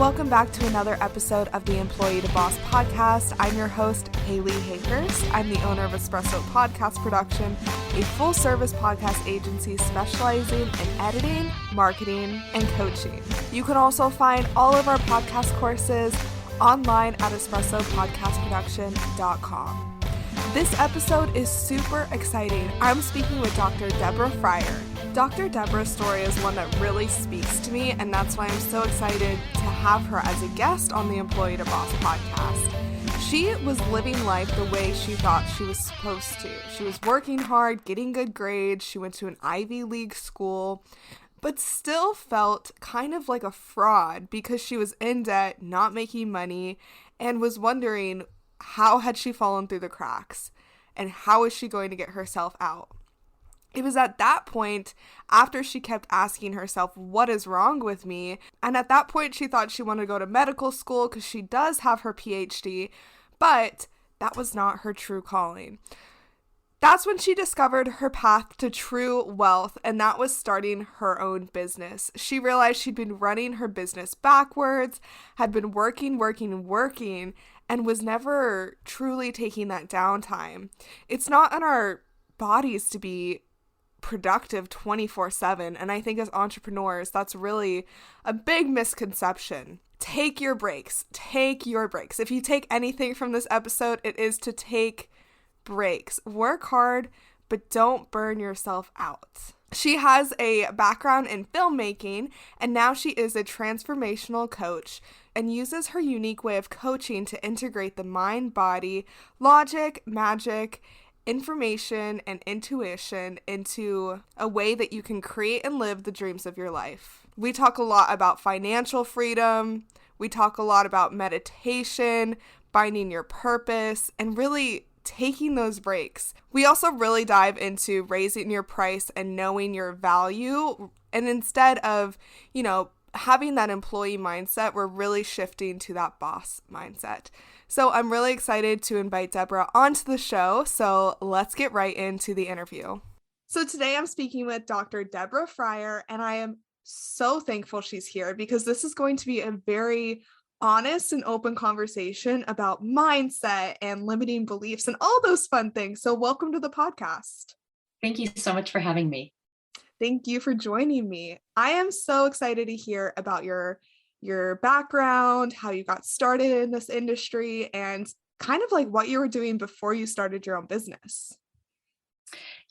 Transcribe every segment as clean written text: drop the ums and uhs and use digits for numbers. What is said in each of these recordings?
Welcome back to another episode of the Employee to Boss podcast. I'm your host, Haley Hayhurst. I'm the owner of Espresso Podcast Production, a full-service podcast agency specializing in editing, marketing, and coaching. You can also find all of our podcast courses online at espressopodcastproduction.com. This episode is super exciting. I'm speaking with Dr. Deborah Fryer. Dr. Deborah's story is one that really speaks to me, and that's why I'm so excited to have her as a guest on the Employee to Boss podcast. She was living life the way she thought she was supposed to. She was working hard, getting good grades, she went to an Ivy League school, but still felt kind of like a fraud because she was in debt, not making money, and was wondering how had she fallen through the cracks and how is she going to get herself out. It was at that point, after she kept asking herself, what is wrong with me? And at that point, she thought she wanted to go to medical school because she does have her Ph.D., but that was not her true calling. That's when she discovered her path to true wealth, and that was starting her own business. She realized she'd been running her business backwards, had been working, and was never truly taking that downtime. It's not in our bodies to be productive 24/7, and I think as entrepreneurs, that's really a big misconception. Take your breaks. If you take anything from this episode, it is to take breaks. Work hard, but don't burn yourself out. She has a background in filmmaking, and now she is a transformational coach and uses her unique way of coaching to integrate the mind, body, logic, magic, information, and intuition into a way that you can create and live the dreams of your life. We talk a lot about financial freedom. We talk a lot about meditation, finding your purpose, and really taking those breaks. We also really dive into raising your price and knowing your value. And instead of, having that employee mindset, we're really shifting to that boss mindset. So I'm really excited to invite Deborah onto the show. So let's get right into the interview. So today I'm speaking with Dr. Deborah Fryer, and I am so thankful she's here because this is going to be a very honest and open conversation about mindset and limiting beliefs and all those fun things. So welcome to the podcast. Thank you so much for having me. Thank you for joining me. I am so excited to hear about your background, how you got started in this industry, and kind of like what you were doing before you started your own business.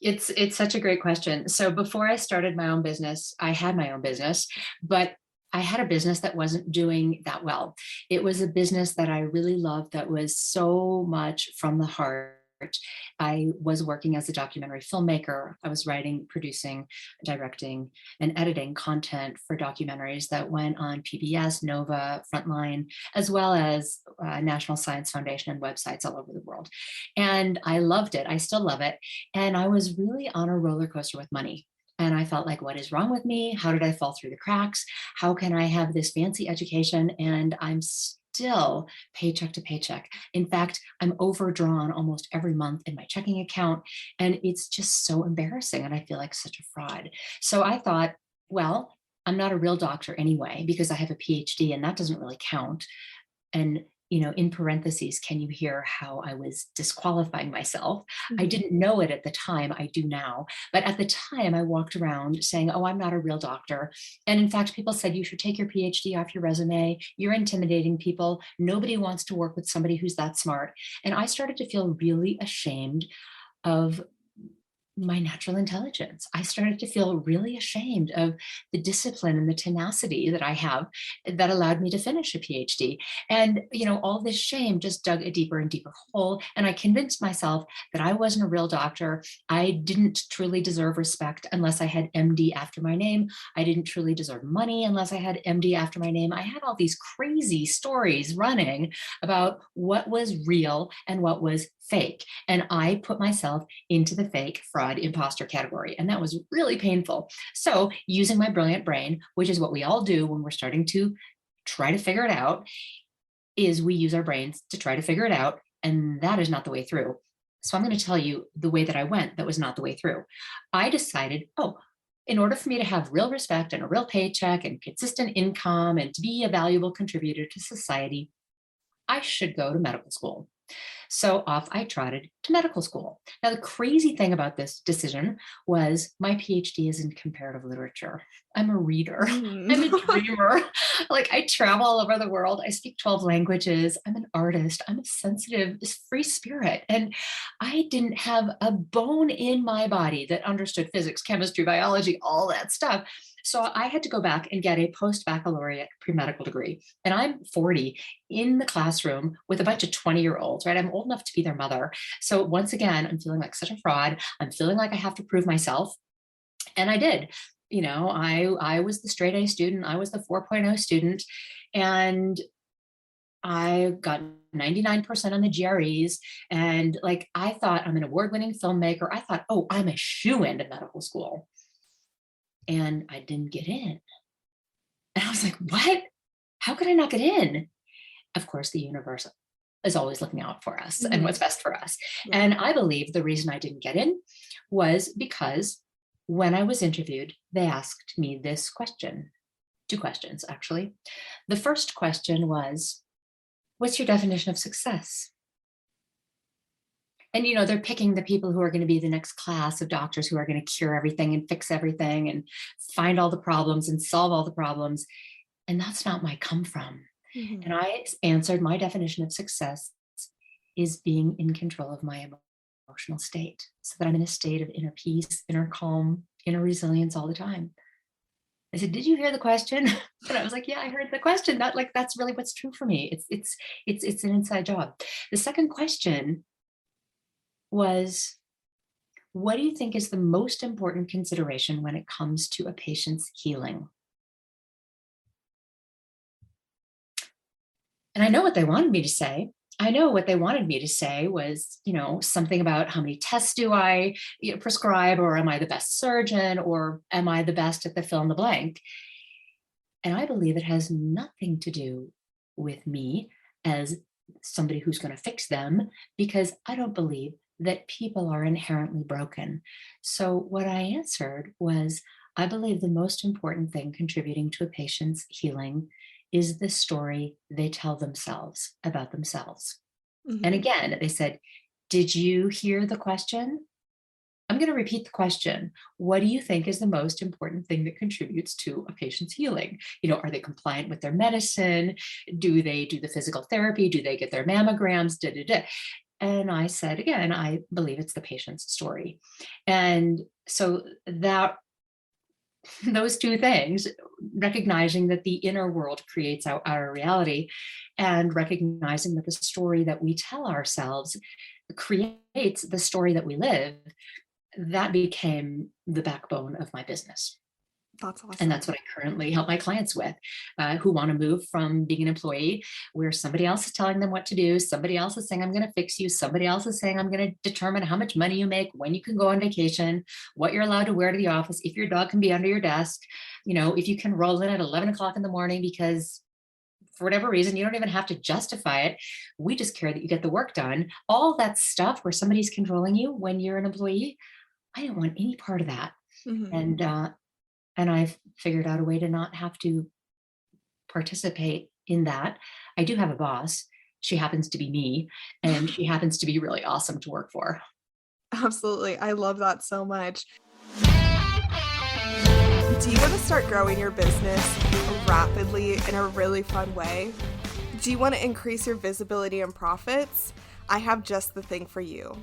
It's such a great question. So before I started my own business, I had my own business, but I had a business that wasn't doing that well. It was a business that I really loved that was so much from the heart. I was working as a documentary filmmaker. I was writing, producing, directing, and editing content for documentaries that went on PBS, Nova, Frontline, as well as National Science Foundation and websites all over the world. And I loved it. I still love it. And I was really on a roller coaster with money. And I felt like, what is wrong with me? How did I fall through the cracks? How can I have this fancy education and I'm still paycheck to paycheck? In fact, I'm overdrawn almost every month in my checking account, and it's just so embarrassing. And I feel like such a fraud. So I thought, well, I'm not a real doctor anyway, because I have a PhD and that doesn't really count. And in parentheses, can you hear how I was disqualifying myself? Mm-hmm. I didn't know it at the time. I do now. But at the time, I walked around saying, oh, I'm not a real doctor. And in fact, people said, you should take your PhD off your resume. You're intimidating people. Nobody wants to work with somebody who's that smart. And I started to feel really ashamed of my natural intelligence. I started to feel really ashamed of the discipline and the tenacity that I have that allowed me to finish a PhD. And, all this shame just dug a deeper and deeper hole. And I convinced myself that I wasn't a real doctor. I didn't truly deserve respect unless I had MD after my name. I didn't truly deserve money unless I had MD after my name. I had all these crazy stories running about what was real and what was fake. And I put myself into the fake, fraud, imposter category. And that was really painful. So using my brilliant brain, which is what we all do when we're starting to try to figure it out, is we use our brains to try to figure it out. And that is not the way through. So I'm going to tell you the way that I went that was not the way through. I decided, in order for me to have real respect and a real paycheck and consistent income and to be a valuable contributor to society, I should go to medical school. So off I trotted to medical school. Now, the crazy thing about this decision was my Ph.D. is in comparative literature. I'm a reader. I'm a dreamer. Like, I travel all over the world. I speak 12 languages. I'm an artist. I'm a sensitive, free spirit. And I didn't have a bone in my body that understood physics, chemistry, biology, all that stuff. So I had to go back and get a post-baccalaureate pre-medical degree. And I'm 40 in the classroom with a bunch of 20-year-olds, right? I'm old enough to be their mother. So once again, I'm feeling like such a fraud. I'm feeling like I have to prove myself. And I did. I was the straight A student. I was the 4.0 student. And I got 99% on the GREs. And like, I thought I'm an award-winning filmmaker. I thought, oh, I'm a shoo-in to medical school. And I didn't get in. And I was like, what? How could I not get in? Of course, the universe is always looking out for us and what's best for us. Yeah. And I believe the reason I didn't get in was because when I was interviewed, they asked me this question, 2 questions, actually. The first question was, what's your definition of success? And, they're picking the people who are going to be the next class of doctors who are going to cure everything and fix everything and find all the problems and solve all the problems. And that's not my come from. Mm-hmm. And I answered, my definition of success is being in control of my emotional state, so that I'm in a state of inner peace, inner calm, inner resilience all the time. I said, did you hear the question? And I was like, yeah, I heard the question. That's really what's true for me. It's an inside job. The second question was, what do you think is the most important consideration when it comes to a patient's healing? And I know what they wanted me to say. I know what they wanted me to say was, something about how many tests do I prescribe, or am I the best surgeon, or am I the best at the fill in the blank? And I believe it has nothing to do with me as somebody who's going to fix them, because I don't believe that people are inherently broken. So what I answered was, I believe the most important thing contributing to a patient's healing is the story they tell themselves about themselves. Mm-hmm. And again, they said, did you hear the question? I'm going to repeat the question. What do you think is the most important thing that contributes to a patient's healing? Are they compliant with their medicine? Do they do the physical therapy? Do they get their mammograms? And I said, again, I believe it's the patient's story. And so those 2 things, recognizing that the inner world creates our outer reality, and recognizing that the story that we tell ourselves creates the story that we live, that became the backbone of my business. That's awesome. And that's what I currently help my clients with, who want to move from being an employee where somebody else is telling them what to do. Somebody else is saying, I'm going to fix you. Somebody else is saying, I'm going to determine how much money you make, when you can go on vacation, what you're allowed to wear to the office, if your dog can be under your desk, if you can roll in at 11 o'clock in the morning, because for whatever reason, you don't even have to justify it. We just care that you get the work done. All that stuff where somebody's controlling you when you're an employee, I didn't want any part of that. Mm-hmm. And I've figured out a way to not have to participate in that. I do have a boss. She happens to be me, and she happens to be really awesome to work for. Absolutely. I love that so much. Do you want to start growing your business rapidly in a really fun way? Do you want to increase your visibility and profits? I have just the thing for you.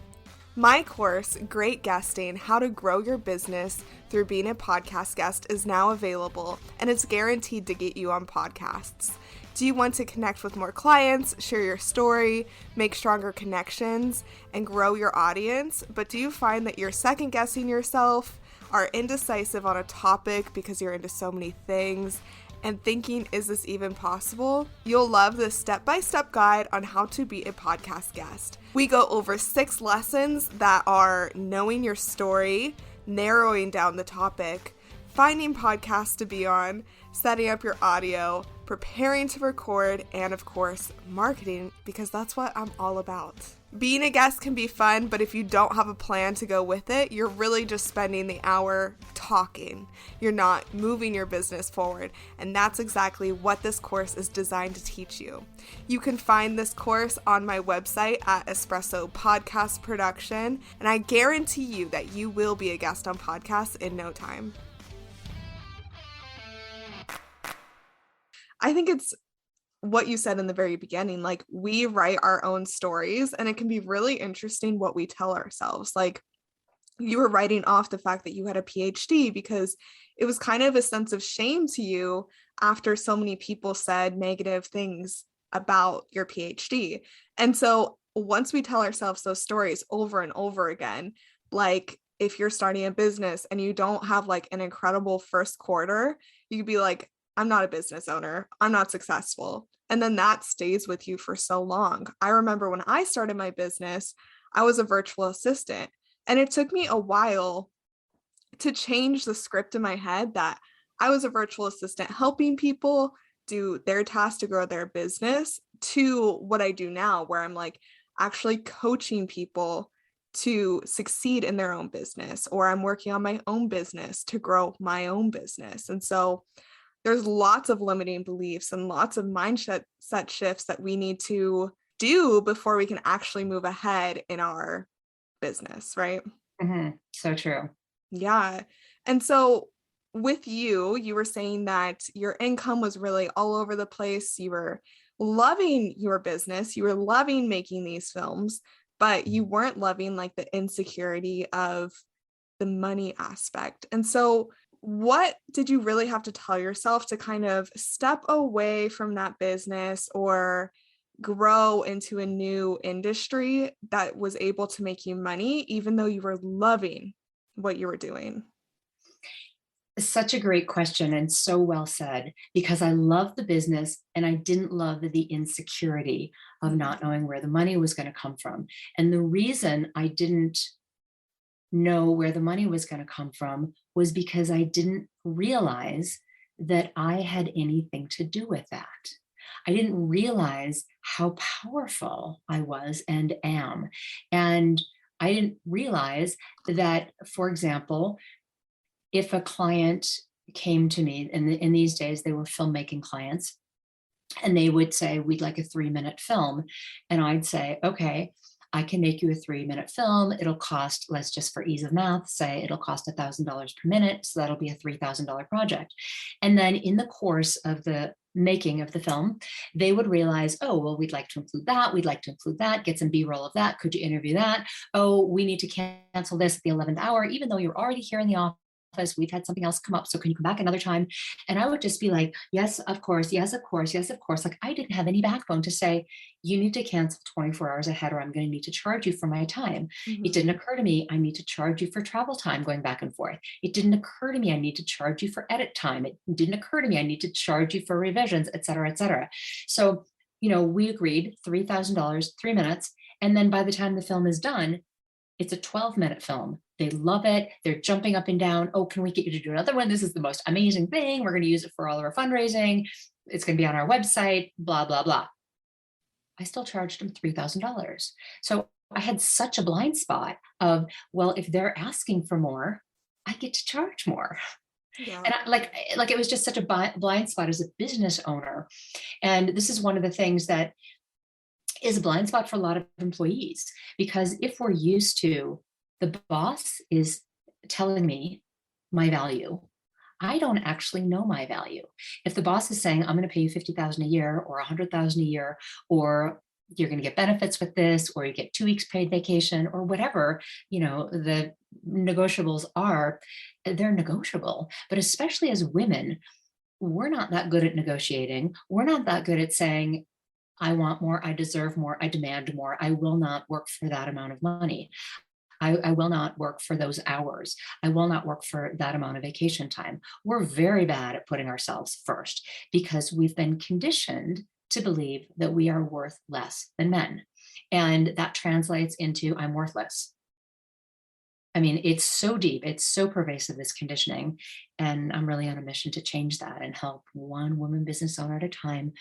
My course, Great Guesting, How to Grow Your Business Through Being a Podcast Guest, is now available, and it's guaranteed to get you on podcasts. Do you want to connect with more clients, share your story, make stronger connections, and grow your audience? But do you find that you're second guessing yourself, are indecisive on a topic because you're into so many things, and thinking, is this even possible? You'll love this step-by-step guide on how to be a podcast guest. We go over 6 lessons that are knowing your story, narrowing down the topic, finding podcasts to be on, setting up your audio, preparing to record, and of course, marketing, because that's what I'm all about. Being a guest can be fun, but if you don't have a plan to go with it, you're really just spending the hour talking. You're not moving your business forward, and that's exactly what this course is designed to teach you. You can find this course on my website at Espresso Podcast Production, and I guarantee you that you will be a guest on podcasts in no time. I think it's what you said in the very beginning, like we write our own stories, and it can be really interesting what we tell ourselves. Like you were writing off the fact that you had a PhD because it was kind of a sense of shame to you after so many people said negative things about your PhD. And so once we tell ourselves those stories over and over again, like if you're starting a business and you don't have like an incredible first quarter, you could be like, I'm not a business owner. I'm not successful. And then that stays with you for so long. I remember when I started my business, I was a virtual assistant, and it took me a while to change the script in my head that I was a virtual assistant helping people do their tasks to grow their business to what I do now, where I'm like actually coaching people to succeed in their own business, or I'm working on my own business to grow my own business. And so there's lots of limiting beliefs and lots of mindset shifts that we need to do before we can actually move ahead in our business, right? Mm-hmm. So true. Yeah. And so with you were saying that your income was really all over the place. You were loving your business. You were loving making these films, but you weren't loving like the insecurity of the money aspect. And so what did you really have to tell yourself to kind of step away from that business or grow into a new industry that was able to make you money, even though you were loving what you were doing? Such a great question, and so well said, because I love the business and I didn't love the insecurity of not knowing where the money was going to come from. And the reason I didn't know where the money was going to come from was because I didn't realize that I had anything to do with that. I didn't realize how powerful I was and am. And I didn't realize that, for example, if a client came to me, in these days, they were filmmaking clients, and they would say, we'd like a 3-minute film. And I'd say, okay, I can make you a 3-minute film. It'll cost, let's just for ease of math, say it'll cost $1,000 per minute. So that'll be a $3,000 project. And then in the course of the making of the film, they would realize, oh, well, we'd like to include that. We'd like to include that, get some B-roll of that. Could you interview that? Oh, we need to cancel this at the 11th hour, even though you're already here in the office. We've had something else come up. So can you come back another time? And I would just be like, yes, of course. Yes, of course. Yes, of course. Like I didn't have any backbone to say, you need to cancel 24 hours ahead, or I'm going to need to charge you for my time. Mm-hmm. It didn't occur to me, I need to charge you for travel time going back and forth. It didn't occur to me, I need to charge you for edit time. It didn't occur to me, I need to charge you for revisions, et cetera, et cetera. So, we agreed $3,000, 3 minutes. And then by the time the film is done, it's a 12-minute film. They love it. They're jumping up and down. Oh, can we get you to do another one? This is the most amazing thing. We're going to use it for all of our fundraising. It's going to be on our website, blah, blah, blah. I still charged them $3,000. So I had such a blind spot of, well, if they're asking for more, I get to charge more. Yeah. And it was just such a blind spot as a business owner. And this is one of the things that is a blind spot for a lot of employees, because if we're used to the boss is telling me my value, I don't actually know my value. If the boss is saying, I'm going to pay you $50,000 a year or $100,000 a year, or you're going to get benefits with this, or you get 2 weeks paid vacation, or whatever, the negotiables are, they're negotiable. But especially as women, we're not that good at negotiating. We're not that good at saying, I want more, I deserve more, I demand more. I will not work for that amount of money. I will not work for those hours. I will not work for that amount of vacation time. We're very bad at putting ourselves first because we've been conditioned to believe that we are worth less than men. And that translates into I'm worthless. I mean, it's so deep, it's so pervasive, this conditioning. And I'm really on a mission to change that and help one woman business owner at a time,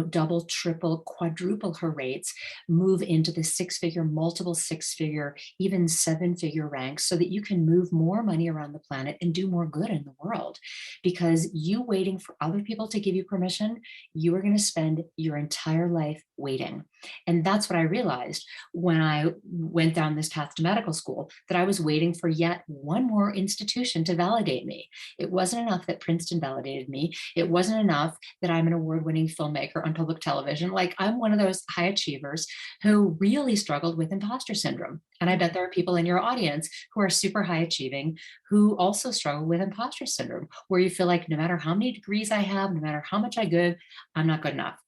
double, triple, quadruple her rates, move into the six-figure, multiple six-figure, even seven-figure ranks so that you can move more money around the planet and do more good in the world. Because you waiting for other people to give you permission, you are going to spend your entire life waiting. And that's what I realized when I went down this path to medical school, that I was waiting for yet one more institution to validate me. It wasn't enough that Princeton validated me. It wasn't enough that I'm an award-winning filmmaker on public television. Like, I'm one of those high achievers who really struggled with imposter syndrome. And I bet there are people in your audience who are super high achieving who also struggle with imposter syndrome, where you feel like no matter how many degrees I have, no matter how much I give, I'm not good enough.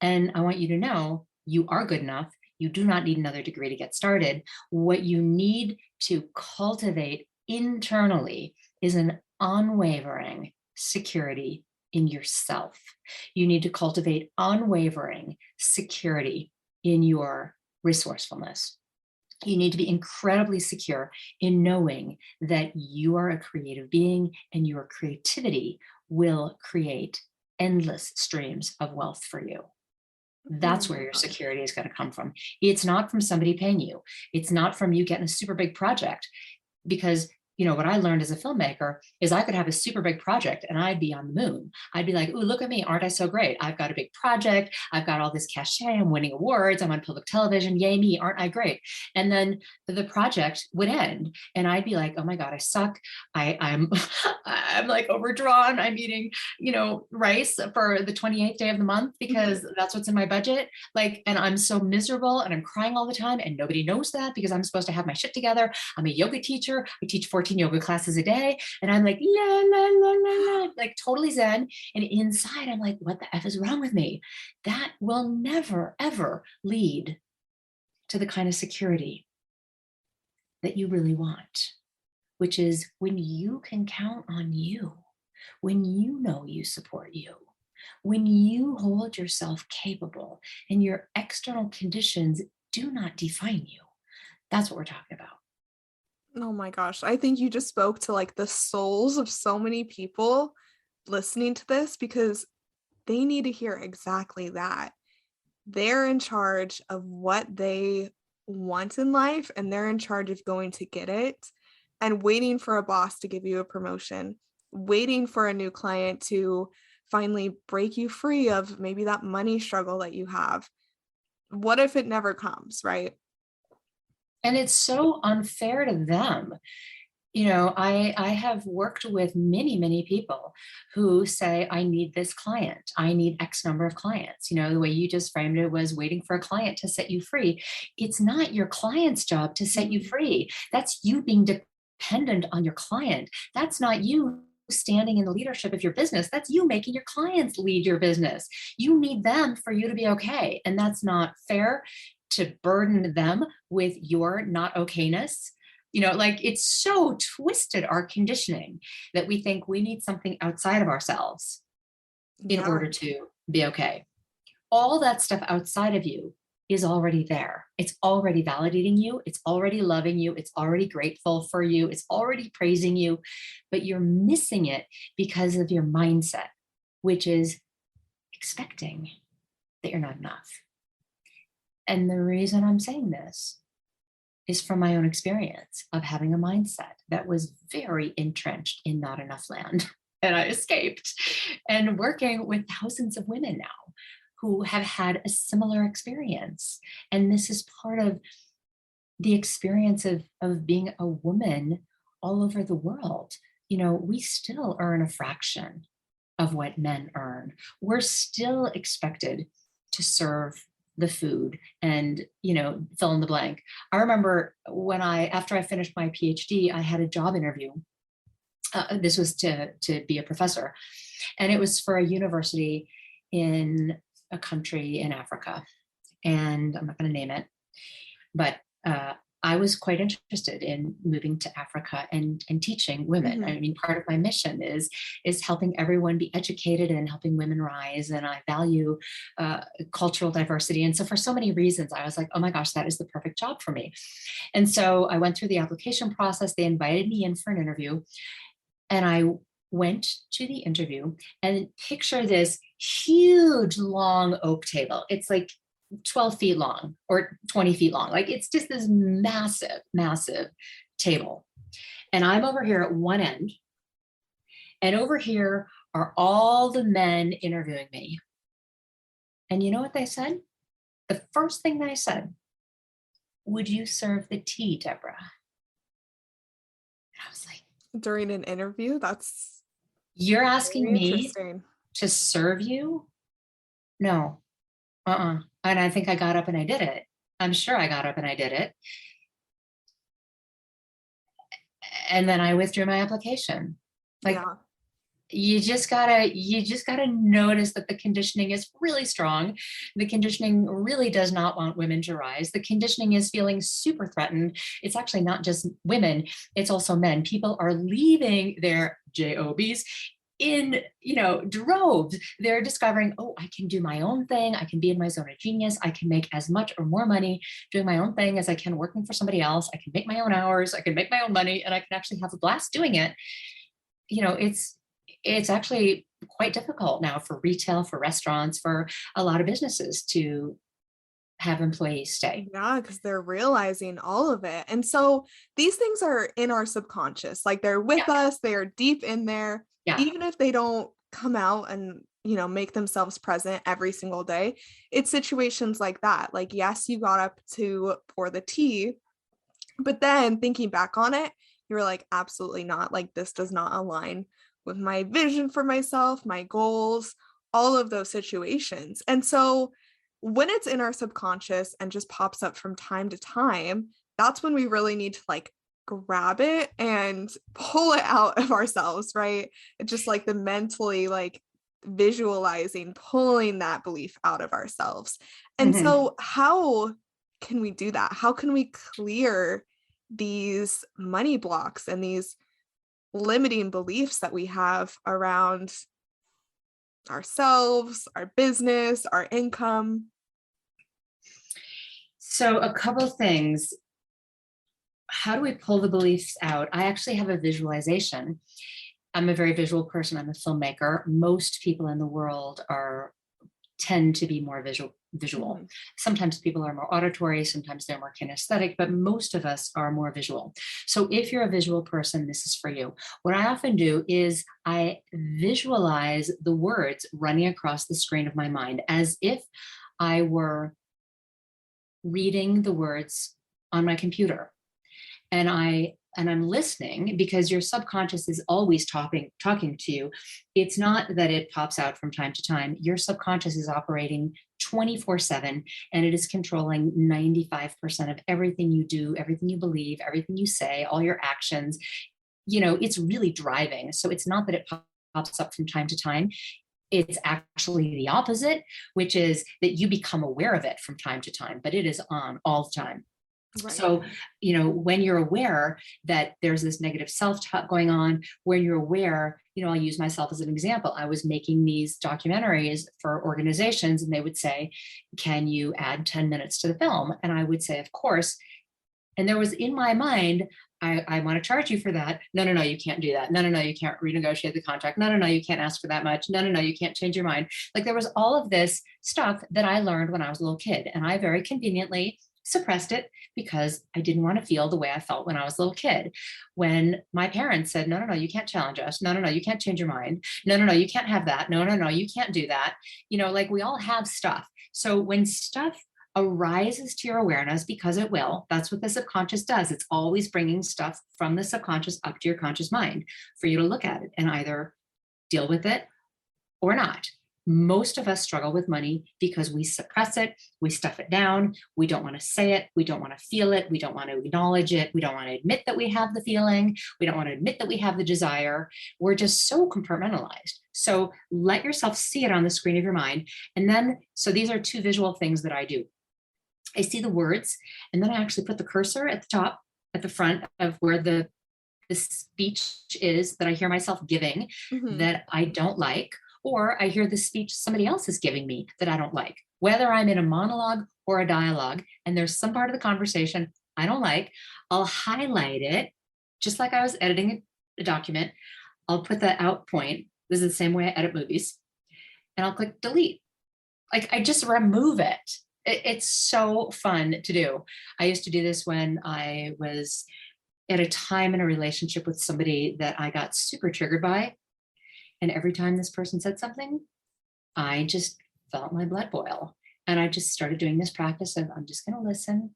And I want you to know you are good enough. You do not need another degree to get started. What you need to cultivate internally is an unwavering security in yourself. You need to cultivate unwavering security in your resourcefulness. You need to be incredibly secure in knowing that you are a creative being and your creativity will create endless streams of wealth for you. That's where your security is going to come from. It's not from somebody paying you. It's not from you getting a super big project, because what I learned as a filmmaker is I could have a super big project and I'd be on the moon. I'd be like, ooh, look at me. Aren't I so great? I've got a big project. I've got all this cachet. I'm winning awards. I'm on public television. Yay me. Aren't I great? And then the project would end and I'd be like, oh my God, I suck. I'm like overdrawn. I'm eating, rice for the 28th day of the month because that's what's in my budget. Like, and I'm so miserable and I'm crying all the time and nobody knows that because I'm supposed to have my shit together. I'm a yoga teacher. I teach 14 yoga classes a day. And I'm like, la, la, la, la, la, like totally zen. And inside I'm like, what the F is wrong with me? That will never, ever lead to the kind of security that you really want, which is when you can count on you, when you know you support you, when you hold yourself capable and your external conditions do not define you. That's what we're talking about. Oh my gosh. I think you just spoke to like the souls of so many people listening to this, because they need to hear exactly that. They're in charge of what they want in life and they're in charge of going to get it, and waiting for a boss to give you a promotion, waiting for a new client to finally break you free of maybe that money struggle that you have. What if it never comes, right? And it's so unfair to them. I have worked with many, many people who say, I need this client. I need X number of clients. The way you just framed it was waiting for a client to set you free. It's not your client's job to set you free. That's you being dependent on your client. That's not you standing in the leadership of your business. That's you making your clients lead your business. You need them for you to be okay. And that's not fair to burden them with your not okayness. It's so twisted, our conditioning, that we think we need something outside of ourselves in order to be okay. All that stuff outside of you is already there. It's already validating you. It's already loving you. It's already grateful for you. It's already praising you, but you're missing it because of your mindset, which is expecting that you're not enough. And the reason I'm saying this is from my own experience of having a mindset that was very entrenched in not enough land. And I escaped, and working with thousands of women now who have had a similar experience. And this is part of the experience of being a woman all over the world. We still earn a fraction of what men earn. We're still expected to serve the food and, fill in the blank. I remember after I finished my Ph.D, I had a job interview. This was to be a professor. And it was for a university in a country in Africa. And I'm not going to name it, but I was quite interested in moving to Africa and teaching women. I mean, part of my mission is helping everyone be educated and helping women rise. And I value cultural diversity. And so for so many reasons, I was like, oh my gosh, that is the perfect job for me. And so I went through the application process. They invited me in for an interview, and I went to the interview, and picture this huge, long oak table. It's like 12 feet long or 20 feet long. Like, it's just this massive, massive table. And I'm over here at one end, and over here are all the men interviewing me. And you know what they said? The first thing they said, would you serve the tea, Deborah? And I was like, during an interview? That's you're asking me interesting to serve you? No. And I think I got up and I did it. I'm sure I got up and I did it. And then I withdrew my application. Like, yeah. you just gotta notice that the conditioning is really strong. The conditioning really does not want women to rise. The conditioning is feeling super threatened. It's actually not just women, it's also men. People are leaving their jobs in, droves. They're discovering, oh, I can do my own thing. I can be in my zone of genius. I can make as much or more money doing my own thing as I can working for somebody else. I can make my own hours. I can make my own money, and I can actually have a blast doing it. It's actually quite difficult now for retail, for restaurants, for a lot of businesses to have employees stay. Yeah, because they're realizing all of it. And so these things are in our subconscious, like they're with us, they are deep in there. Yeah. Even if they don't come out and, make themselves present every single day, it's situations like that. Like, yes, you got up to pour the tea, but then thinking back on it, you were like, absolutely not. Like, this does not align with my vision for myself, my goals, all of those situations. And so when it's in our subconscious and just pops up from time to time, that's when we really need to like grab it and pull it out of ourselves, right? It's just like the mentally like visualizing, pulling that belief out of ourselves. And so how can we do that? How can we clear these money blocks and these limiting beliefs that we have around ourselves, our business, our income? So a couple things. How do we pull the beliefs out? I actually have a visualization. I'm a very visual person. I'm a filmmaker. Most people in the world tend to be more visual. Sometimes people are more auditory, sometimes they're more kinesthetic, but most of us are more visual. So if you're a visual person, this is for you. What I often do is I visualize the words running across the screen of my mind as if I were reading the words on my computer. And I'm listening, because your subconscious is always talking to you. It's not that it pops out from time to time. Your subconscious is operating 24/7, and it is controlling 95% of everything you do, everything you believe, everything you say, all your actions. It's really driving. So it's not that it pops up from time to time. It's actually the opposite, which is that you become aware of it from time to time, but it is on all the time. Right. So, when you're aware that there's this negative self-talk going on, when you're aware, I'll use myself as an example. I was making these documentaries for organizations, and they would say, can you add 10 minutes to the film? And I would say, of course. And there was in my mind, I want to charge you for that. No, you can't do that. No, you can't renegotiate the contract. No, you can't ask for that much. No, you can't change your mind. Like, there was all of this stuff that I learned when I was a little kid, and I very conveniently suppressed it because I didn't want to feel the way I felt when I was a little kid. When my parents said, no, you can't challenge us. No, you can't change your mind. No, you can't have that. No, you can't do that. Like, we all have stuff. So when stuff arises to your awareness, because it will, that's what the subconscious does. It's always bringing stuff from the subconscious up to your conscious mind for you to look at it and either deal with it or not. Most of us struggle with money because we suppress it, we stuff it down, we don't want to say it, we don't want to feel it, we don't want to acknowledge it, we don't want to admit that we have the feeling, we don't want to admit that we have the desire. We're just so compartmentalized. So let yourself see it on the screen of your mind. And then, so these are two visual things that I do. I see the words, and then I actually put the cursor at the top, at the front of where the speech is that I hear myself giving that I don't like, or I hear the speech somebody else is giving me that I don't like, whether I'm in a monologue or a dialogue, and there's some part of the conversation I don't like, I'll highlight it, just like I was editing a document. I'll put the out point. This is the same way I edit movies. And I'll click delete. Like, I just remove it. It's so fun to do. I used to do this when I was at a time in a relationship with somebody that I got super triggered by. And every time this person said something, I just felt my blood boil. And I just started doing this practice of, I'm just going to listen,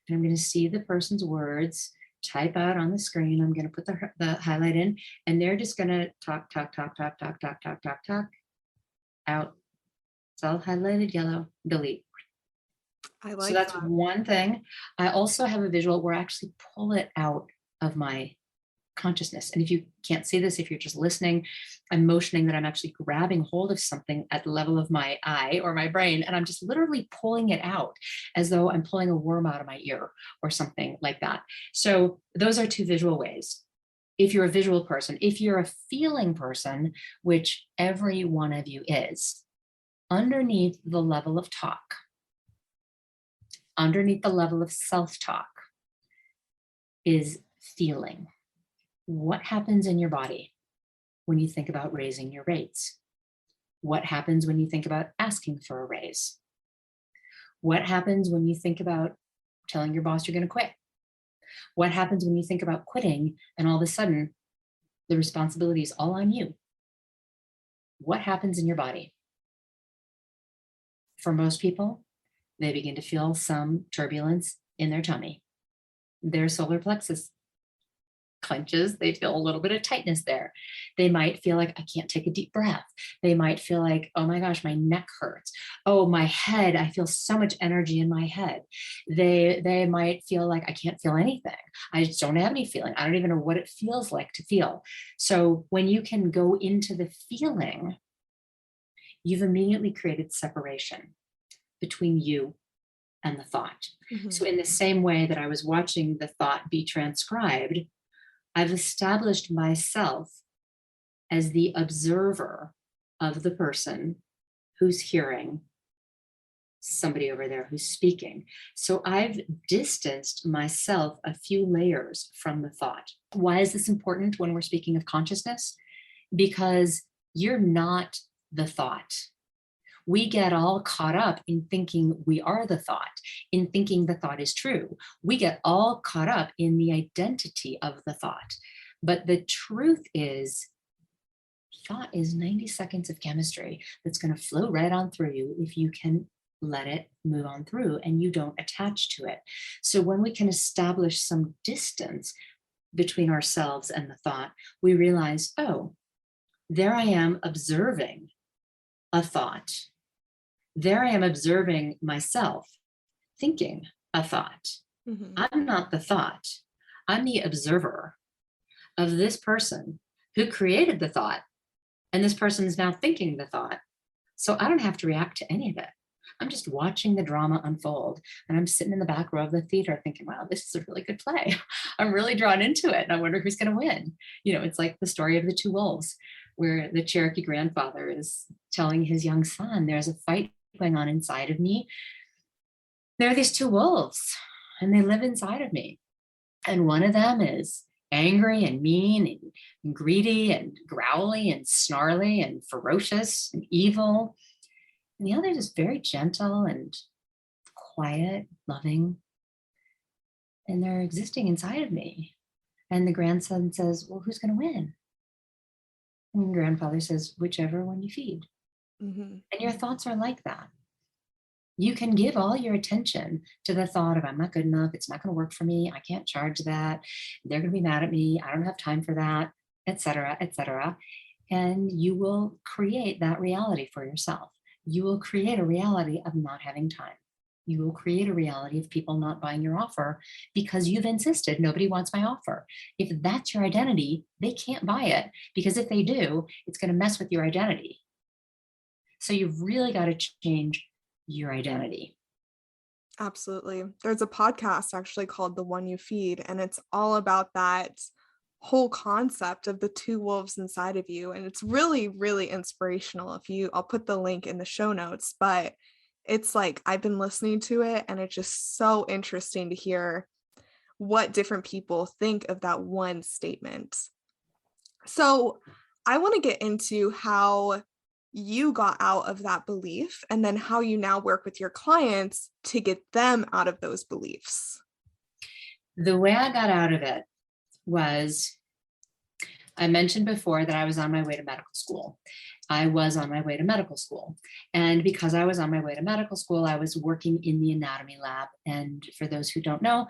and I'm going to see the person's words type out on the screen. I'm going to put the highlight in, and they're just going to talk, out. It's all highlighted yellow, delete. I like So that's that. one thing. I also have a visual where I actually pull it out of my consciousness. And if you can't see this, if you're just listening, I'm motioning that I'm actually grabbing hold of something at the level of my eye or my brain, and I'm just literally pulling it out as though I'm pulling a worm out of my ear or something like that. So those are two visual ways. If you're a visual person, if you're a feeling person, which every one of you is, underneath the level of talk, underneath the level of self-talk is feeling. What happens in your body when you think about raising your rates? What happens when you think about asking for a raise? What happens when you think about telling your boss you're going to quit? What happens when you think about quitting and all of a sudden the responsibility is all on you? What happens in your body? For most people, they begin to feel some turbulence in their tummy. Their solar plexus clenches. They feel a little bit of tightness there. They might feel like, I can't take a deep breath. They might feel like, oh my gosh, my neck hurts. Oh, my head, I feel so much energy in my head. They might feel like, I can't feel anything. I just don't have any feeling. I don't even know what it feels like to feel. So when you can go into the feeling, you've immediately created separation between you and the thought. So in the same way that I was watching the thought be transcribed, I've established myself as the observer of the person who's hearing somebody over there who's speaking. So I've distanced myself a few layers from the thought. Why is this important when we're speaking of consciousness? Because you're not the thought. We get all caught up in thinking we are the thought, in thinking the thought is true. We get all caught up in the identity of the thought. But the truth is, thought is 90 seconds of chemistry that's going to flow right on through you if you can let it move on through and you don't attach to it. So when we can establish some distance between ourselves and the thought, we realize, oh, there I am observing a thought. There I am observing myself thinking a thought. I'm not the thought. I'm the observer of this person who created the thought, and this person is now thinking the thought. So I don't have to react to any of it. I'm just watching the drama unfold, and I'm sitting in the back row of the theater thinking, wow, this is a really good play. I'm really drawn into it, and I wonder who's going to win. You know, it's like the story of the two wolves, where the Cherokee grandfather is telling his young son, there's a fight going on inside of me. There are these two wolves, and they live inside of me. And one of them is angry and mean and greedy and growly and snarly and ferocious and evil. And the other is very gentle and quiet, loving. And they're existing inside of me. And the grandson says, well, who's going to win? And the grandfather says, whichever one you feed. And your thoughts are like that. You can give all your attention to the thought of, I'm not good enough, it's not going to work for me, I can't charge that, they're going to be mad at me, I don't have time for that, etc., etc. And you will create that reality for yourself. You will create a reality of not having time. You will create a reality of people not buying your offer because you've insisted nobody wants my offer. If that's your identity, they can't buy it, because if they do, it's going to mess with your identity. So you've really got to change your identity. Absolutely. There's a podcast actually called The One You Feed, and it's all about that whole concept of the two wolves inside of you. And it's really, really inspirational. I'll put the link in the show notes, but it's like I've been listening to it and it's just so interesting to hear what different people think of that one statement. So I want to get into how you got out of that belief and then how you now work with your clients to get them out of those beliefs. The way I got out of it was, I mentioned before that I was on my way to medical school. I was on my way to medical school. And because I was on my way to medical school, I was working in the anatomy lab. And for those who don't know,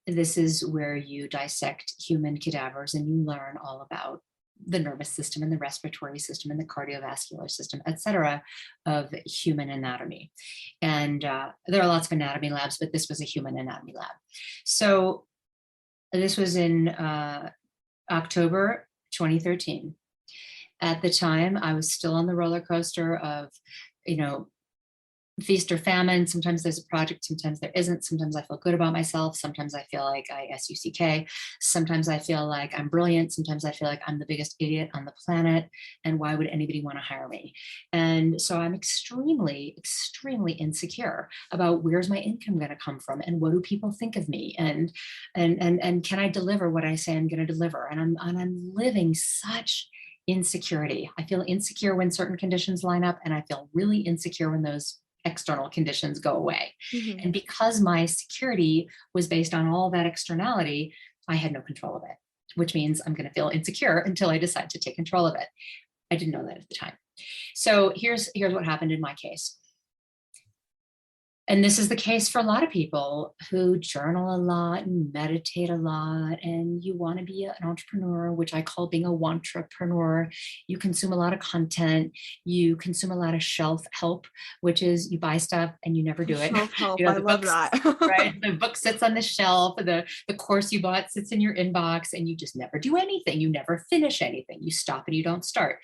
this is where you dissect human cadavers and you learn all about the nervous system and the respiratory system and the cardiovascular system, et cetera, of human anatomy. And there are lots of anatomy labs, but this was a human anatomy lab. So this was in October 2013. At the time, I was still on the roller coaster of, feast or famine. Sometimes there's a project, sometimes there isn't. Sometimes I feel good about myself. Sometimes I feel like I SUCK. Sometimes I feel like I'm brilliant. Sometimes I feel like I'm the biggest idiot on the planet. And why would anybody want to hire me? And so I'm extremely, extremely insecure about where's my income going to come from and what do people think of me? And can I deliver what I say I'm going to deliver? And I'm living such insecurity. I feel insecure when certain conditions line up, and I feel really insecure when those external conditions go away. Mm-hmm. And because my security was based on all that externality, I had no control of it, which means I'm going to feel insecure until I decide to take control of it. I didn't know that at the time. So here's what happened in my case. And this is the case for a lot of people who journal a lot and meditate a lot, and you want to be an entrepreneur, which I call being a wantrepreneur. You consume a lot of content, you consume a lot of shelf help, which is you buy stuff and you never do it. Shelf help, The I love books, that. right? The book sits on the shelf, the course you bought sits in your inbox, and you just never do anything. You never finish anything. You stop and you don't start.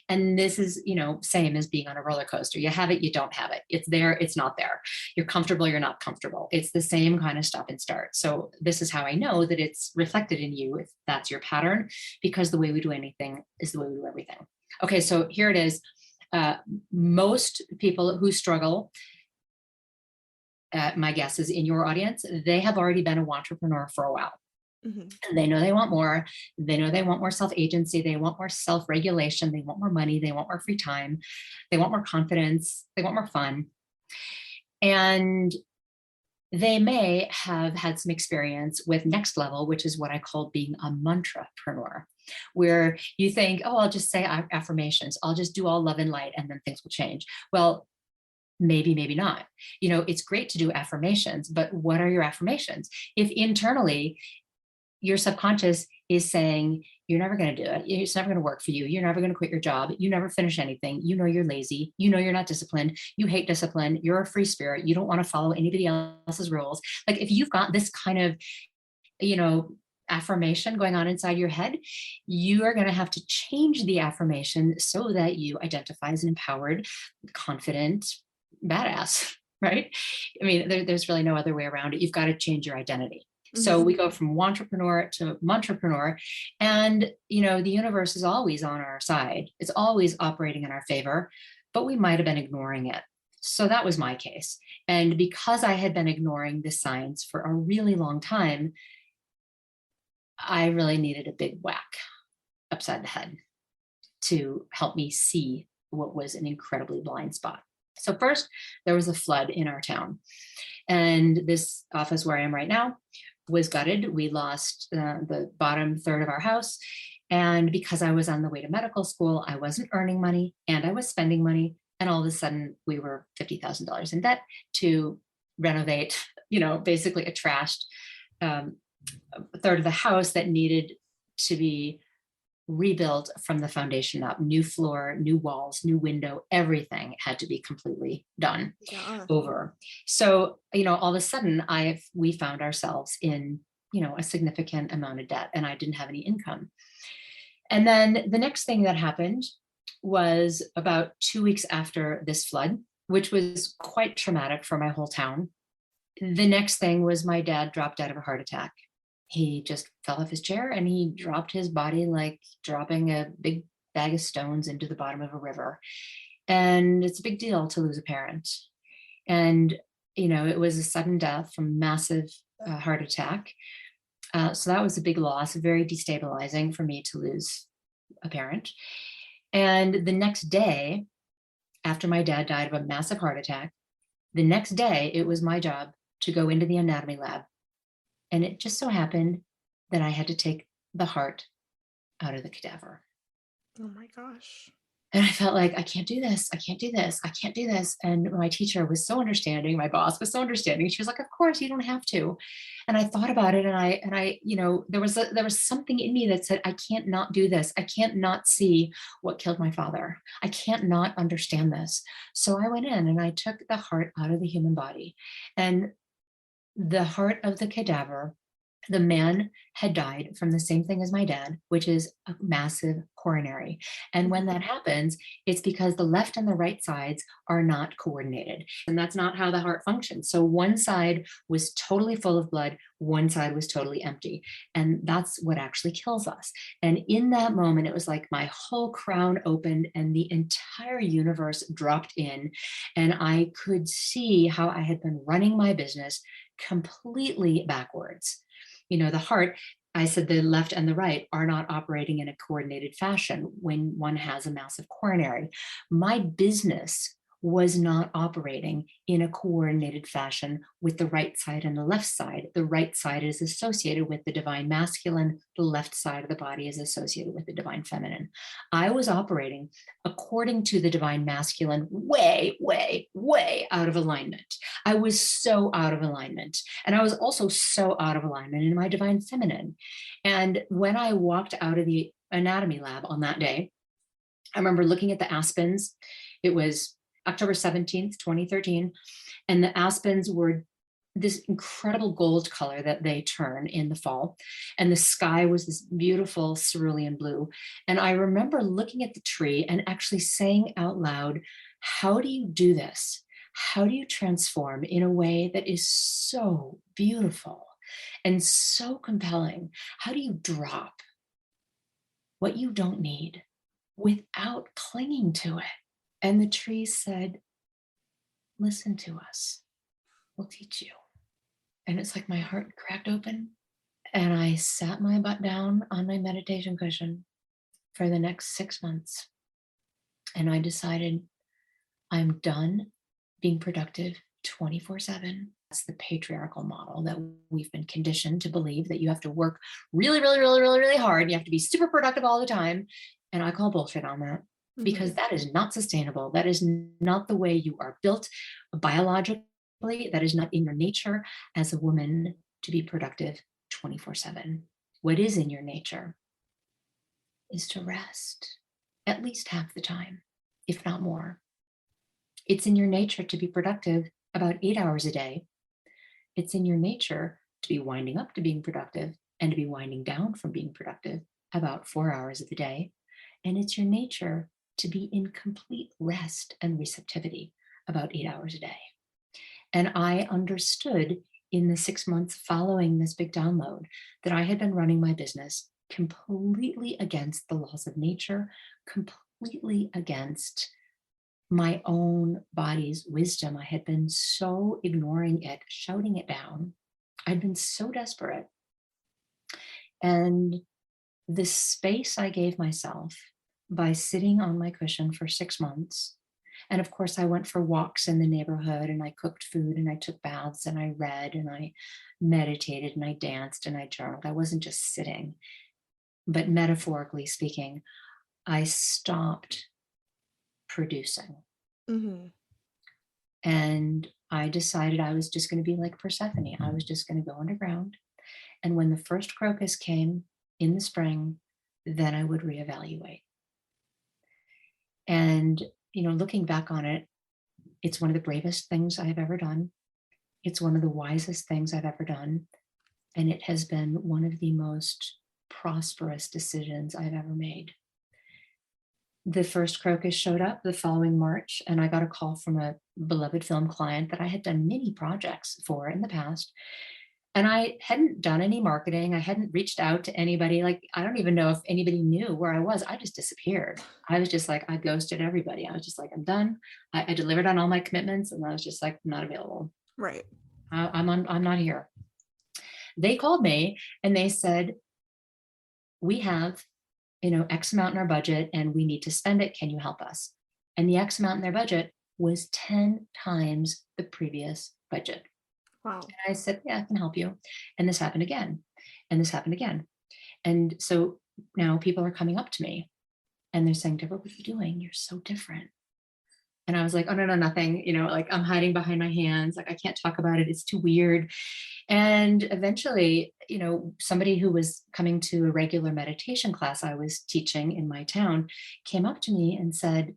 And this is, same as being on a roller coaster. You have it, you don't have it. It's there, it's not there. You're comfortable, you're not comfortable. It's the same kind of stop and start. So this is how I know that it's reflected in you, if that's your pattern, because the way we do anything is the way we do everything. Okay, so here it is. Most people who struggle, my guess is in your audience, they have already been a wantrepreneur for a while. Mm-hmm. And they know they want more. They know they want more self-agency. They want more self-regulation. They want more money. They want more free time. They want more confidence. They want more fun. And they may have had some experience with next level, which is what I call being a mantrapreneur, where you think, oh, I'll just say affirmations. I'll just do all love and light and then things will change. Well, maybe, maybe not. It's great to do affirmations, but what are your affirmations? If internally your subconscious is saying, you're never going to do it. It's never going to work for you. You're never going to quit your job. You never finish anything. You're lazy. You're not disciplined. You hate discipline. You're a free spirit. You don't want to follow anybody else's rules. Like if you've got this kind of, affirmation going on inside your head, you are going to have to change the affirmation so that you identify as an empowered, confident badass, right? I mean, there's really no other way around it. You've got to change your identity. So we go from wantrepreneur to mantrapreneur, and the universe is always on our side. It's always operating in our favor, but we might have been ignoring it. So that was my case. And because I had been ignoring the signs for a really long time, I really needed a big whack upside the head to help me see what was an incredibly blind spot. So first, there was a flood in our town, and this office where I am right now was gutted. We lost the bottom third of our house. And because I was on the way to medical school, I wasn't earning money and I was spending money. And all of a sudden we were $50,000 in debt to renovate, basically a trashed third of the house that needed to be rebuilt from the foundation up. New floor, new walls, new window, everything had to be completely done over. So, all of a sudden we found ourselves in, a significant amount of debt, and I didn't have any income. And then the next thing that happened was about 2 weeks after this flood, which was quite traumatic for my whole town. The next thing was my dad dropped out of a heart attack. He just fell off his chair and he dropped his body like dropping a big bag of stones into the bottom of a river. And it's a big deal to lose a parent. And, it was a sudden death from massive heart attack. So that was a big loss, very destabilizing for me to lose a parent. And the next day, after my dad died of a massive heart attack, the next day, it was my job to go into the anatomy lab. And it just so happened that I had to take the heart out of the cadaver. Oh my gosh. And I felt like, I can't do this. I can't do this. I can't do this. And my teacher was so understanding. My boss was so understanding. She was like, of course, you don't have to. And I thought about it. And I, there was something in me that said, I can't not do this. I can't not see what killed my father. I can't not understand this. So I went in and I took the heart out of the human body. And the heart of the cadaver, the man had died from the same thing as my dad, which is a massive coronary. And when that happens, it's because the left and the right sides are not coordinated. And that's not how the heart functions. So one side was totally full of blood, one side was totally empty. And that's what actually kills us. And in that moment, it was like my whole crown opened and the entire universe dropped in. And I could see how I had been running my business completely backwards. The heart, I said the left and the right are not operating in a coordinated fashion when one has a massive coronary. My business was not operating in a coordinated fashion with the right side and the left side. The right side is associated with the divine masculine. The left side of the body is associated with the divine feminine. I was operating according to the divine masculine, way, way, way out of alignment. I was so out of alignment. And I was also so out of alignment in my divine feminine. And when I walked out of the anatomy lab on that day, I remember looking at the aspens. It was October 17th, 2013. And the aspens were this incredible gold color that they turn in the fall. And the sky was this beautiful cerulean blue. And I remember looking at the tree and actually saying out loud, how do you do this? How do you transform in a way that is so beautiful and so compelling? How do you drop what you don't need without clinging to it? And the tree said, listen to us. We'll teach you. And it's like my heart cracked open and I sat my butt down on my meditation cushion for the next 6 months. And I decided I'm done being productive 24/7. That's the patriarchal model that we've been conditioned to believe, that you have to work really, really, really, really, really hard. You have to be super productive all the time. And I call bullshit on that. Because that is not sustainable. That is not the way you are built biologically. That is not in your nature as a woman to be productive 24/7. What is in your nature is to rest at least half the time, if not more. It's in your nature to be productive about 8 hours a day. It's in your nature to be winding up to being productive and to be winding down from being productive about 4 hours of the day. And it's your nature to be in complete rest and receptivity about 8 hours a day. And I understood in the 6 months following this big download that I had been running my business completely against the laws of nature, completely against my own body's wisdom. I had been so ignoring it, shouting it down. I'd been so desperate. And the space I gave myself by sitting on my cushion for 6 months. And of course, I went for walks in the neighborhood and I cooked food and I took baths and I read and I meditated and I danced and I journaled. I wasn't just sitting, but metaphorically speaking, I stopped producing. And I decided I was just going to be like Persephone. I was just going to go underground. And when the first crocus came in the spring, then I would reevaluate. And, looking back on it, it's one of the bravest things I've ever done. It's one of the wisest things I've ever done. And it has been one of the most prosperous decisions I've ever made. the first crocus showed up the following March, and I got a call from a beloved film client that I had done many projects for in the past. And I hadn't done any marketing. I hadn't reached out to anybody. Like, I don't even know if anybody knew where I was. I just disappeared. I was just like, I ghosted everybody. I was just like, I'm done. I delivered on all my commitments, and I was just like, I'm not available. Right. I'm not here. They called me and they said, we have, X amount in our budget and we need to spend it. Can you help us? And the X amount in their budget was 10 times the previous budget. Wow. And I said, yeah, I can help you. And this happened again. And this happened again. And so now people are coming up to me and they're saying, Deborah, what are you doing? You're so different. And I was like, oh, no, nothing. Like, I'm hiding behind my hands. Like, I can't talk about it. It's too weird. And eventually, somebody who was coming to a regular meditation class I was teaching in my town came up to me and said,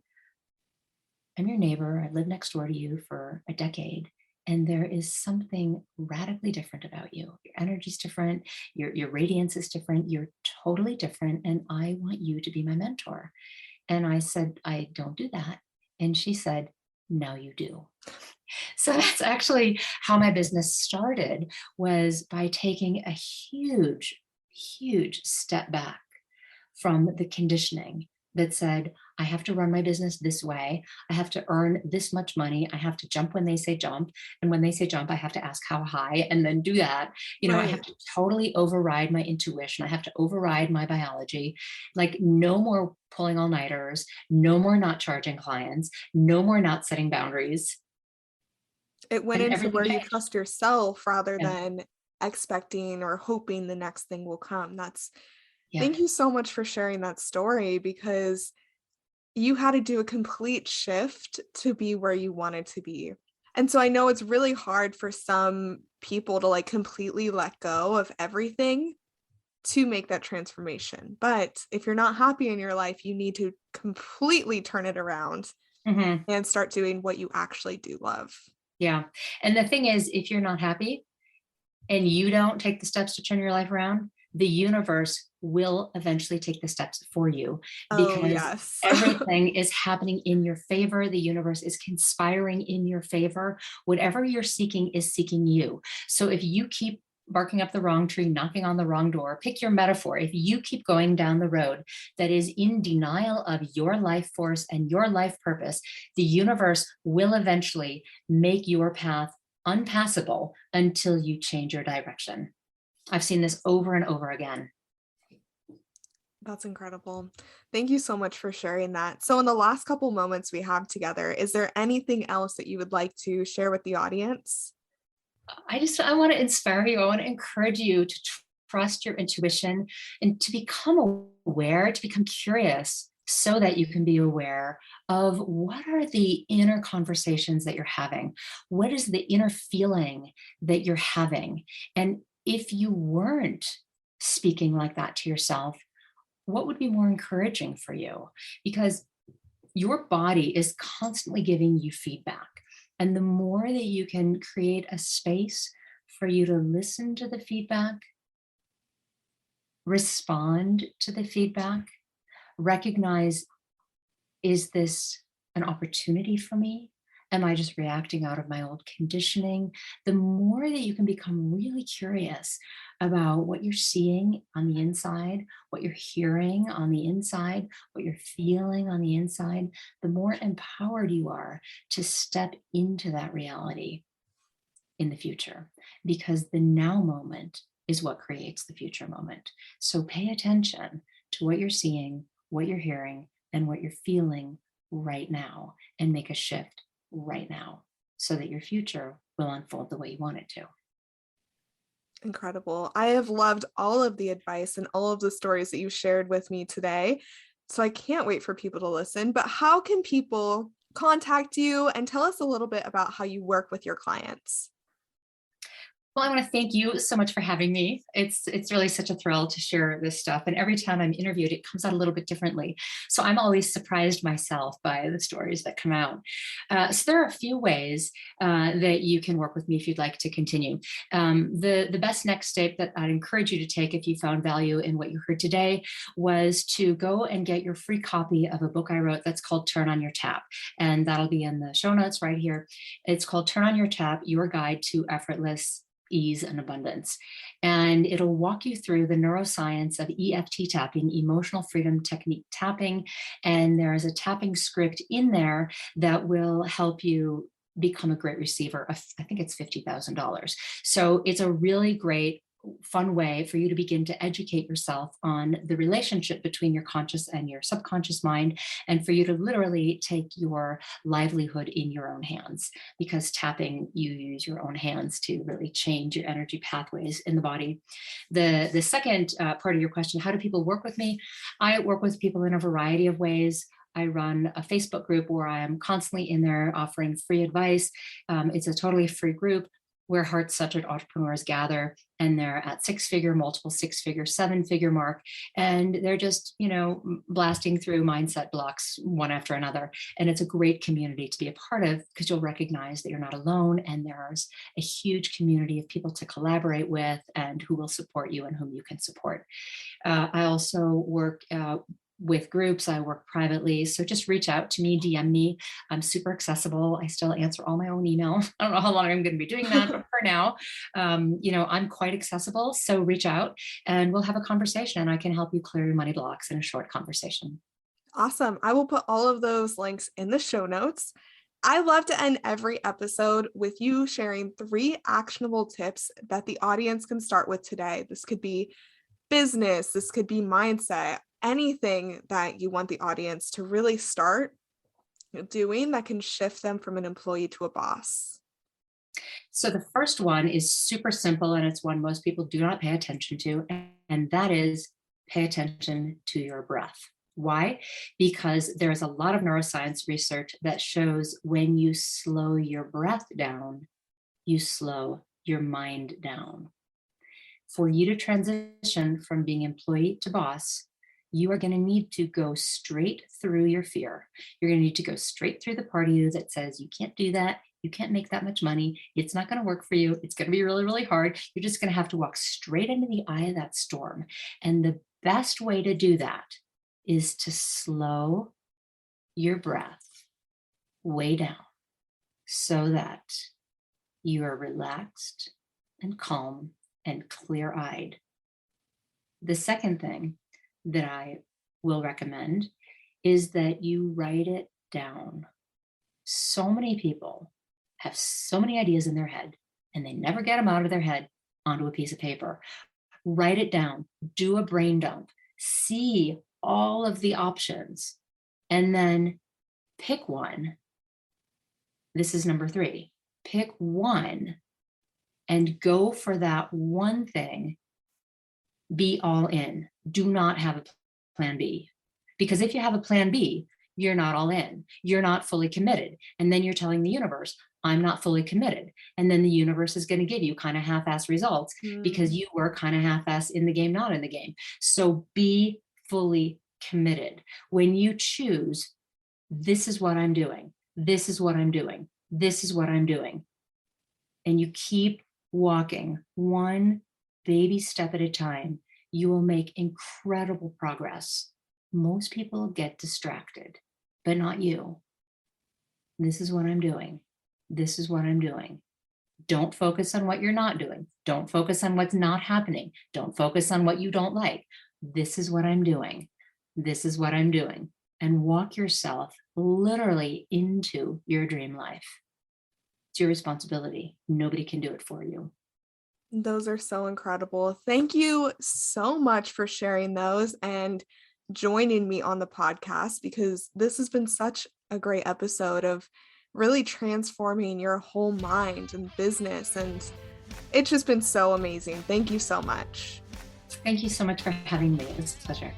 I'm your neighbor. I lived next door to you for a decade. And there is something radically different about you. Your energy's different. Your radiance is different. You're totally different. And I want you to be my mentor. And I said, I don't do that. And she said, now you do. So that's actually how my business started, was by taking a huge, huge step back from the conditioning that said, I have to run my business this way. I have to earn this much money. I have to jump when they say jump. And when they say jump, I have to ask how high and then do that. Right. I have to totally override my intuition. I have to override my biology. Like, no more pulling all-nighters, no more not charging clients, no more not setting boundaries. It went into where you changed. trust yourself rather than expecting or hoping the next thing will come. Thank you so much for sharing that story, because you had to do a complete shift to be where you wanted to be. And so I know it's really hard for some people to completely let go of everything to make that transformation. But if you're not happy in your life, you need to completely turn it around and start doing what you actually do love. Yeah. And the thing is, if you're not happy and you don't take the steps to turn your life around, the universe will eventually take the steps for you, because everything is happening in your favor. The universe is conspiring in your favor. Whatever you're seeking is seeking you. So if you keep barking up the wrong tree, knocking on the wrong door, pick your metaphor. If you keep going down the road that is in denial of your life force and your life purpose, the universe will eventually make your path unpassable until you change your direction. I've seen this over and over again. That's incredible. Thank you so much for sharing that. So in the last couple moments we have together, is there anything else that you would like to share with the audience? I want to inspire you. I want to encourage you to trust your intuition and to become aware, to become curious, so that you can be aware of what are the inner conversations that you're having. What is the inner feeling that you're having? And if you weren't speaking like that to yourself, what would be more encouraging for you? Because your body is constantly giving you feedback. And the more that you can create a space for you to listen to the feedback, respond to the feedback, recognize, is this an opportunity for me? Am I just reacting out of my old conditioning? The more that you can become really curious about what you're seeing on the inside, what you're hearing on the inside, what you're feeling on the inside, the more empowered you are to step into that reality in the future, because the now moment is what creates the future moment. So pay attention to what you're seeing, what you're hearing, and what you're feeling right now, and make a shift right now so that your future will unfold the way you want it to. Incredible. I have loved all of the advice and all of the stories that you shared with me today. So I can't wait for people to listen. But how can people contact you, and tell us a little bit about how you work with your clients? Well, I want to thank you so much for having me. It's really such a thrill to share this stuff. And every time I'm interviewed, it comes out a little bit differently. So I'm always surprised myself by the stories that come out. So there are a few ways that you can work with me if you'd like to continue. The best next step that I'd encourage you to take if you found value in what you heard today was to go and get your free copy of a book I wrote that's called Turn on Your Tap. And that'll be in the show notes right here. It's called Turn on Your Tap, Your Guide to Effortless Ease and Abundance. And it'll walk you through the neuroscience of EFT tapping, emotional freedom technique tapping. And there is a tapping script in there that will help you become a great receiver of, I think it's $50,000. So it's a really great, fun way for you to begin to educate yourself on the relationship between your conscious and your subconscious mind, and for you to literally take your livelihood in your own hands, because tapping, you use your own hands to really change your energy pathways in the body. The second part of your question, how do people work with me? I work with people in a variety of ways. I run a Facebook group where I am constantly in there offering free advice. It's a totally free group where heart-centered entrepreneurs gather, and they're at six-figure, multiple six-figure, seven-figure mark, and they're just, blasting through mindset blocks one after another. And it's a great community to be a part of, because you'll recognize that you're not alone, and there's a huge community of people to collaborate with and who will support you and whom you can support. I also work with groups. I work privately. So just reach out to me, DM me. I'm super accessible. I still answer all my own email. I don't know how long I'm going to be doing that, but for now, I'm quite accessible. So reach out and we'll have a conversation, and I can help you clear your money blocks in a short conversation. Awesome. I will put all of those links in the show notes. I love to end every episode with you sharing 3 actionable tips that the audience can start with today. This could be business, this could be mindset, anything that you want the audience to really start doing that can shift them from an employee to a boss. So the first one is super simple, and it's one most people do not pay attention to, and that is pay attention to your breath. Why? Because there's a lot of neuroscience research that shows when you slow your breath down, you slow your mind down. For you to transition from being employee to boss, you are going to need to go straight through your fear. You're going to need to go straight through the part of you that says, you can't do that. You can't make that much money. It's not going to work for you. It's going to be really, really hard. You're just going to have to walk straight into the eye of that storm. And the best way to do that is to slow your breath way down so that you are relaxed and calm and clear-eyed. The second thing that I will recommend is that you write it down. So many people have so many ideas in their head, and they never get them out of their head onto a piece of paper. Write it down, do a brain dump, see all of the options, and then pick one. This is number 3. Pick one and go for that one thing. Be all in. Do not have a plan B. Because if you have a plan B, you're not all in. You're not fully committed. And then you're telling the universe, I'm not fully committed. And then the universe is going to give you kind of half-ass results because you were kind of half-ass in the game, not in the game. So be fully committed. When you choose, this is what I'm doing. This is what I'm doing. This is what I'm doing. And you keep walking one baby step at a time, you will make incredible progress. Most people get distracted, but not you. This is what I'm doing. This is what I'm doing. Don't focus on what you're not doing. Don't focus on what's not happening. Don't focus on what you don't like. This is what I'm doing. This is what I'm doing. And walk yourself literally into your dream life. It's your responsibility. Nobody can do it for you. Those are so incredible. Thank you so much for sharing those and joining me on the podcast, because this has been such a great episode of really transforming your whole mind and business. And it's just been so amazing. Thank you so much. Thank you so much for having me. It was a pleasure.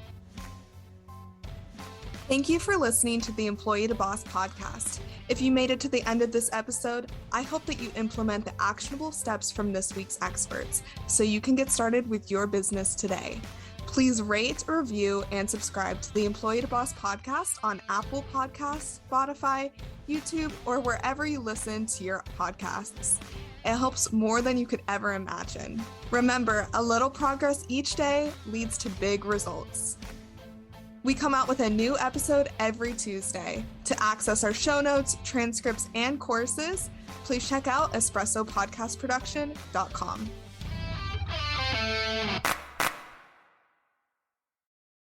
Thank you for listening to the Employee to Boss podcast. If you made it to the end of this episode, I hope that you implement the actionable steps from this week's experts so you can get started with your business today. Please rate, review, and subscribe to the Employee to Boss podcast on Apple Podcasts, Spotify, YouTube, or wherever you listen to your podcasts. It helps more than you could ever imagine. Remember, a little progress each day leads to big results. We come out with a new episode every Tuesday. To access our show notes, transcripts, and courses, please check out espressopodcastproduction.com.